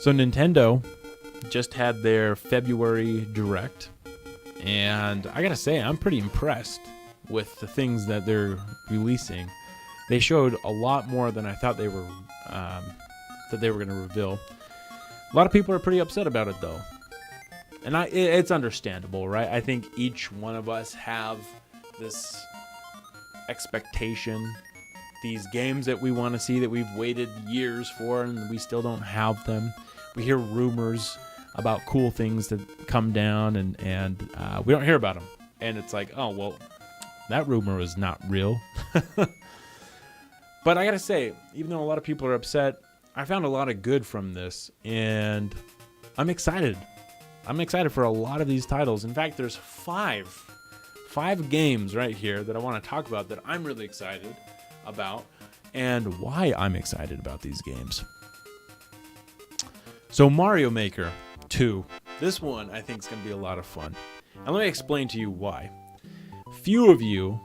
So Nintendo just had their February Direct, and I gotta say, I'm pretty impressed with the things that they're releasing. They showed a lot more than I thought they were going to reveal. A lot of people are pretty upset about it, though, and it's understandable, right? I think each one of us have this expectation, these games that we want to see that we've waited years for, and we still don't have them. We hear rumors about cool things that come down, and we don't hear about them. And it's like, oh, well, that rumor is not real. But I gotta say, even though a lot of people are upset, I found a lot of good from this, and I'm excited. I'm excited for a lot of these titles. In fact, there's five games right here that I want to talk about that I'm really excited about, and why I'm excited about these games. So Mario Maker 2. This one I think is going to be a lot of fun. And let me explain to you why. Few of you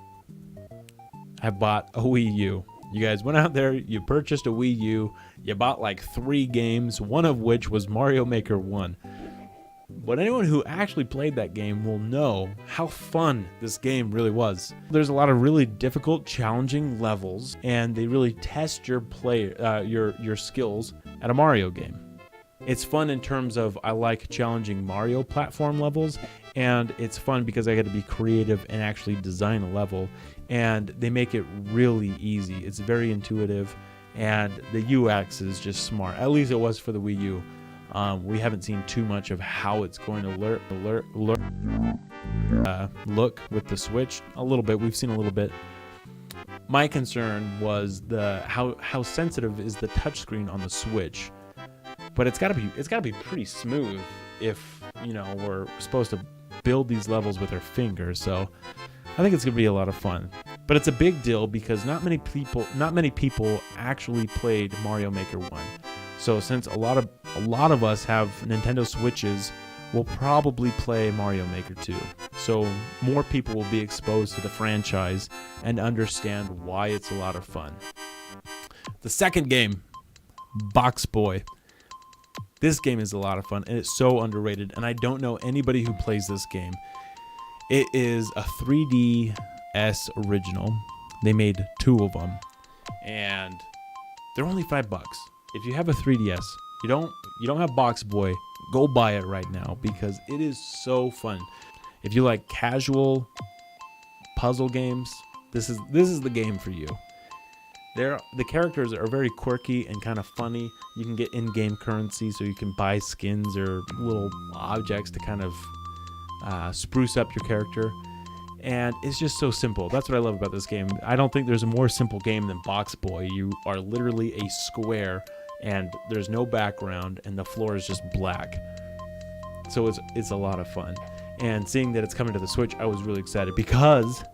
have bought a Wii U. You guys went out there, you purchased a Wii U, you bought like 3 games, one of which was Mario Maker 1. But anyone who actually played that game will know how fun this game really was. There's a lot of really difficult, challenging levels, and they really test your your skills at a Mario game. It's fun in terms of I like challenging Mario platform levels, and it's fun because I get to be creative and actually design a level, and they make it really easy. It's very intuitive, and the UX is just smart. At least it was for the Wii U. We haven't seen too much of how it's going to look with the Switch. A little bit. We've seen a little bit. My concern was how sensitive is the touchscreen on the Switch. But it's got to be pretty smooth if, we're supposed to build these levels with our fingers. So I think it's going to be a lot of fun. But it's a big deal because not many people actually played Mario Maker 1. So since a lot of us have Nintendo Switches, we'll probably play Mario Maker 2. So more people will be exposed to the franchise and understand why it's a lot of fun. The second game, Box Boy. This game is a lot of fun, and it's so underrated, and I don't know anybody who plays this game. It is a 3DS original. They made 2 of them, and they're only $5. If you have a 3DS, you don't have Box Boy, go buy it right now because it is so fun. If you like casual puzzle games, this is the game for you. The characters are very quirky and kind of funny. You can get in-game currency, so you can buy skins or little objects to kind of spruce up your character. And it's just so simple. That's what I love about this game. I don't think there's a more simple game than Box Boy. You are literally a square, and there's no background, and the floor is just black. So it's a lot of fun. And seeing that it's coming to the Switch, I was really excited because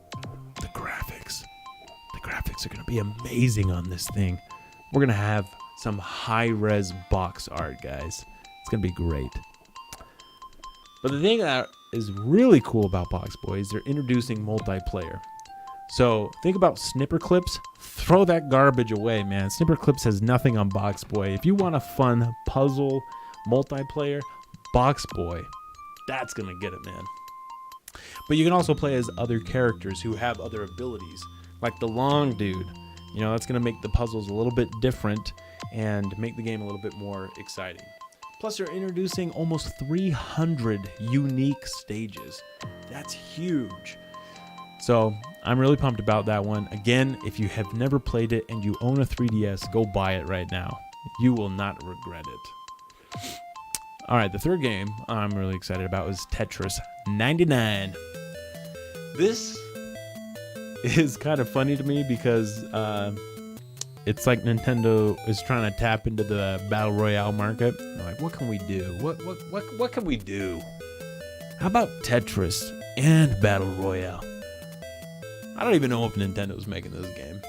the graphics are going to be amazing on this thing. We're going to have some high-res box art, guys. It's going to be great. But the thing that is really cool about Box Boy is they're introducing multiplayer. So think about Snipper Clips. Throw that garbage away, man. Snipper Clips has nothing on Box Boy. If you want a fun puzzle multiplayer, Box Boy, that's going to get it, man. But you can also play as other characters who have other abilities. Like the long dude, that's going to make the puzzles a little bit different and make the game a little bit more exciting. Plus, they're introducing almost 300 unique stages. That's huge. So I'm really pumped about that one. Again, if you have never played it and you own a 3DS, go buy it right now. You will not regret it. All right, the third game I'm really excited about is Tetris 99. This is kind of funny to me because it's like Nintendo is trying to tap into the battle royale market. They're like, what can we do? What can we do? How about Tetris and battle royale? I don't even know if Nintendo's making this game.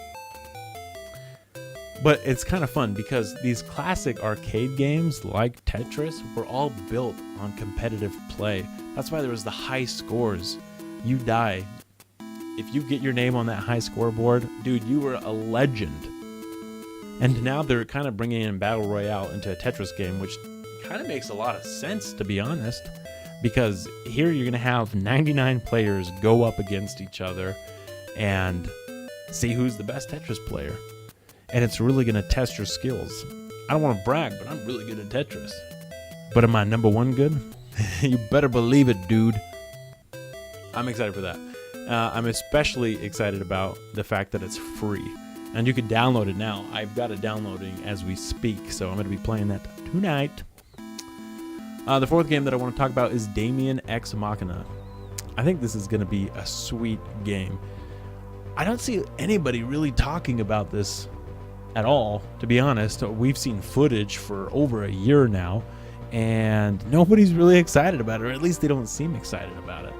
But it's kind of fun because these classic arcade games like Tetris were all built on competitive play. That's why there was the high scores. You die. If you get your name on that high scoreboard, dude, you were a legend. And now they're kind of bringing in Battle Royale into a Tetris game, which kind of makes a lot of sense, to be honest, because here you're going to have 99 players go up against each other and see who's the best Tetris player. And it's really going to test your skills. I don't want to brag, but I'm really good at Tetris. But am I number one good? You better believe it, dude. I'm excited for that. I'm especially excited about the fact that it's free. And you can download it now. I've got it downloading as we speak, so I'm going to be playing that tonight. The fourth game that I want to talk about is Daemon X Machina. I think this is going to be a sweet game. I don't see anybody really talking about this at all, to be honest. We've seen footage for over a year now, and nobody's really excited about it, or at least they don't seem excited about it.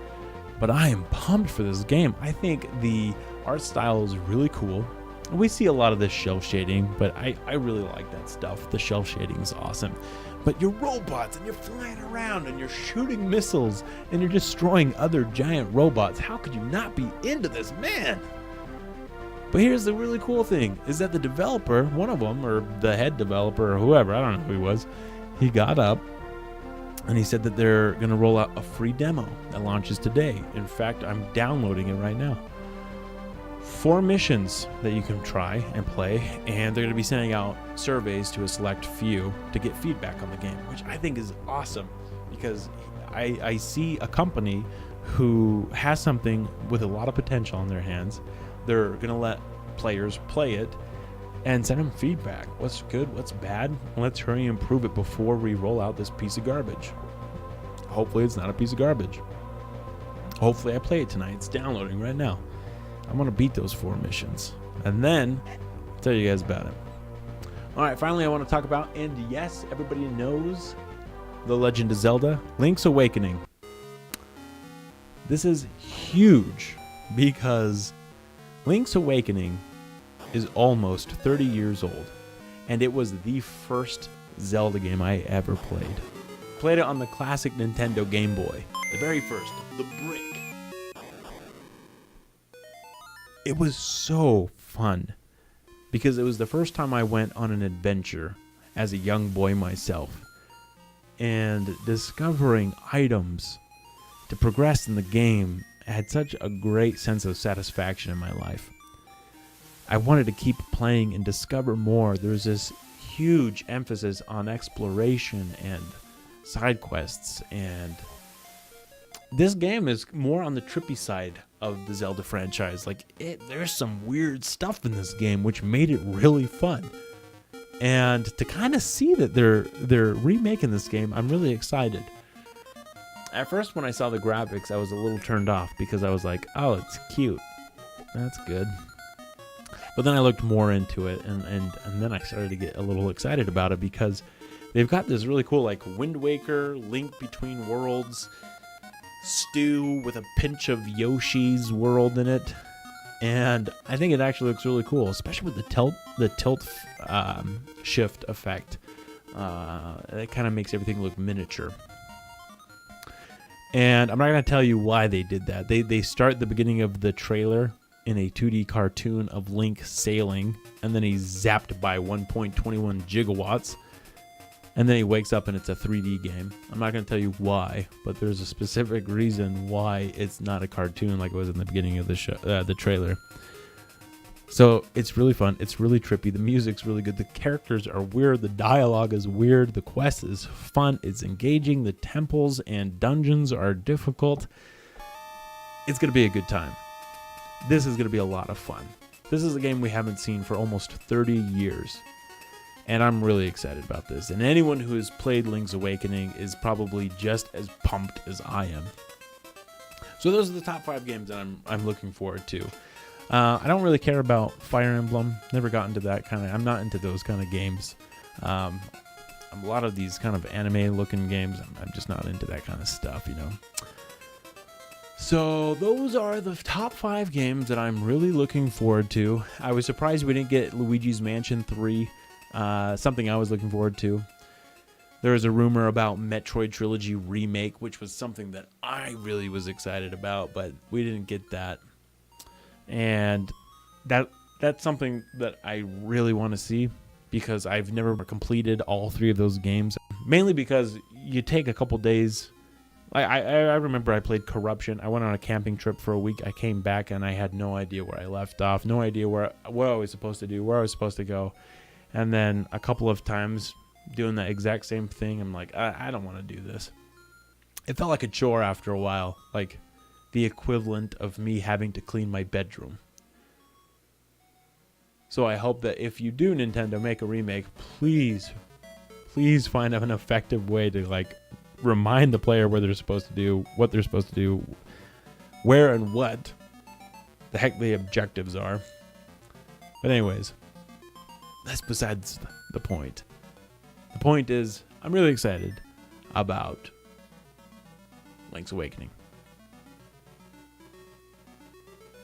But I am pumped for this game. I think the art style is really cool. We see a lot of this shell shading, but I really like that stuff. The shell shading is awesome. But you're robots, and you're flying around, and you're shooting missiles, and you're destroying other giant robots. How could you not be into this, man? But here's the really cool thing, is that the developer, one of them, or the head developer, or whoever, I don't know who he was, he got up, and he said that they're going to roll out a free demo that launches today. In fact, I'm downloading it right now. 4 missions that you can try and play, and they're going to be sending out surveys to a select few to get feedback on the game, which I think is awesome, because I see a company who has something with a lot of potential in their hands. They're going to let players play it and send them feedback. What's good, what's bad? Let's hurry and improve it before we roll out this piece of garbage. Hopefully it's not a piece of garbage. Hopefully I play it tonight. It's downloading right now. I'm going to beat those 4 missions, and then I'll tell you guys about it. All right, finally I want to talk about, and yes, everybody knows The Legend of Zelda, Link's Awakening. This is huge because Link's Awakening is almost 30 years old, and it was the first Zelda game I ever played. Played it on the classic Nintendo Game Boy, the very first, the brick. It was so fun because it was the first time I went on an adventure as a young boy myself, and discovering items to progress in the game had such a great sense of satisfaction in my life. I wanted to keep playing and discover more. There's this huge emphasis on exploration and side quests, and this game is more on the trippy side of the Zelda franchise. There's some weird stuff in this game which made it really fun. And to kind of see that they're remaking this game, I'm really excited. At first, when I saw the graphics, I was a little turned off because I was like, oh, it's cute. That's good. But then I looked more into it, and then I started to get a little excited about it because they've got this really cool, like, Wind Waker, Link Between Worlds, stew with a pinch of Yoshi's World in it. And I think it actually looks really cool, especially with the tilt shift effect. It kind of makes everything look miniature. And I'm not going to tell you why they did that. They start the beginning of the trailer in a 2D cartoon of Link sailing, and then he's zapped by 1.21 gigawatts, and then he wakes up and it's a 3D game. I'm not going to tell you why, but there's a specific reason why it's not a cartoon like it was in the beginning of the show, the trailer. So it's really fun. It's really trippy. The music's really good. The characters are weird. The dialogue is weird. The quest is fun. It's engaging. The temples and dungeons are difficult. It's going to be a good time. This is going to be a lot of fun. This is a game we haven't seen for almost 30 years. And I'm really excited about this. And anyone who has played Link's Awakening is probably just as pumped as I am. So those are the top 5 games that I'm looking forward to. I don't really care about Fire Emblem. Never got into that kind of... I'm not into those kind of games. A lot of these kind of anime-looking games, I'm just not into that kind of stuff, you know. So those are the top 5 games that I'm really looking forward to. I was surprised we didn't get Luigi's Mansion 3. Something I was looking forward to. There was a rumor about Metroid Trilogy Remake, which was something that I really was excited about, but we didn't get that. And that's something that I really want to see because I've never completed all 3 of those games. Mainly because you take a couple days. I remember I played Corruption. I went on a camping trip for a week. I came back and I had no idea where I left off, no idea what I was supposed to do, where I was supposed to go. And then a couple of times doing the exact same thing, I'm like, I don't want to do this. It felt like a chore after a while, like the equivalent of me having to clean my bedroom. So I hope that if you do Nintendo make a remake, please find an effective way to like remind the player where they're supposed to do, what they're supposed to do, where and what the heck the objectives are. But anyways, that's besides the point. The point is, I'm really excited about Link's Awakening.